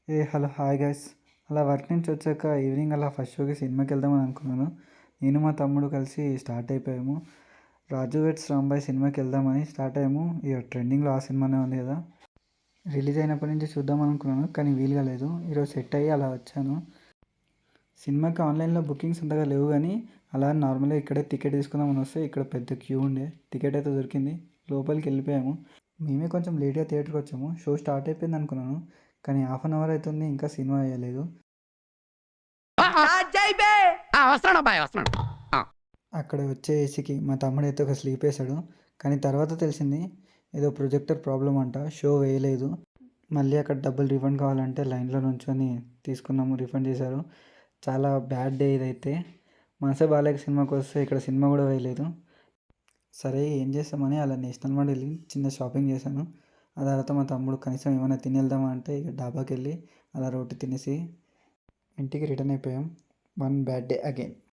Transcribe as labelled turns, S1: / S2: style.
S1: Hello hi guys. అలా work నుంచి వచ్చాక ఈవినింగ్ అలా ఫస్ట్ షోకి సినిమాకి వెళ్దామని అనుకున్నాను. నేను మా తమ్ముడు కలిసి స్టార్ట్ అయిపోయాము. రాజు వెడ్స్ రాంబాయ్ సినిమాకి వెళ్దామని స్టార్ట్ అయ్యాము. ఇక ట్రెండింగ్లో ఆ సినిమానే ఉంది కదా, రిలీజ్ అయినప్పటి నుంచి చూద్దాం అనుకున్నాను కానీ వీలు కాలేదు. ఈరోజు సెట్ అయ్యి అలా వచ్చాను. సినిమాకి ఆన్లైన్లో బుకింగ్స్ అంతగా లేవు కానీ అలా నార్మల్గా ఇక్కడే టికెట్ తీసుకుందామని వస్తే ఇక్కడ పెద్ద క్యూ ఉండే. టికెట్ అయితే దొరికింది, లోపలికి వెళ్ళిపోయాము. మేమే కొంచెం లేట్గా థియేటర్కి వచ్చాము. షో స్టార్ట్ అయిపోయింది అనుకున్నాను కానీ హాఫ్ అన్ అవర్ అవుతుంది, ఇంకా సినిమా వేయలేదు.
S2: వస్తున్నాడు అబ్బాయి, వస్తున్నాడు.
S1: అక్కడ వచ్చే ఏసీకి మా తమ్ముడు అయితే ఒక స్లీప్ వేసాడు. కానీ తర్వాత తెలిసింది ఏదో ప్రొజెక్టర్ ప్రాబ్లం అంట, షో వేయలేదు. మళ్ళీ అక్కడ డబ్బులు రిఫండ్ కావాలంటే లైన్లో నుంచొని తీసుకున్నాము, రిఫండ్ చేశారు. చాలా బ్యాడ్ డే ఇదైతే. మనసే బాగాలేక సినిమాకి వస్తే ఇక్కడ సినిమా కూడా వేయలేదు. సరే ఏం చేస్తామని అలా నేషనల్ మార్ట్ వెళ్ళి చిన్న షాపింగ్ చేశాను. ఆ తర్వాత మా తమ్ముడు కనీసం ఏమైనా తిని వెళ్దామా అంటే ఇక డాబాకి వెళ్ళి అలా రోటీ తినేసి ఇంటికి రిటర్న్ అయిపోయాం. One bad day again.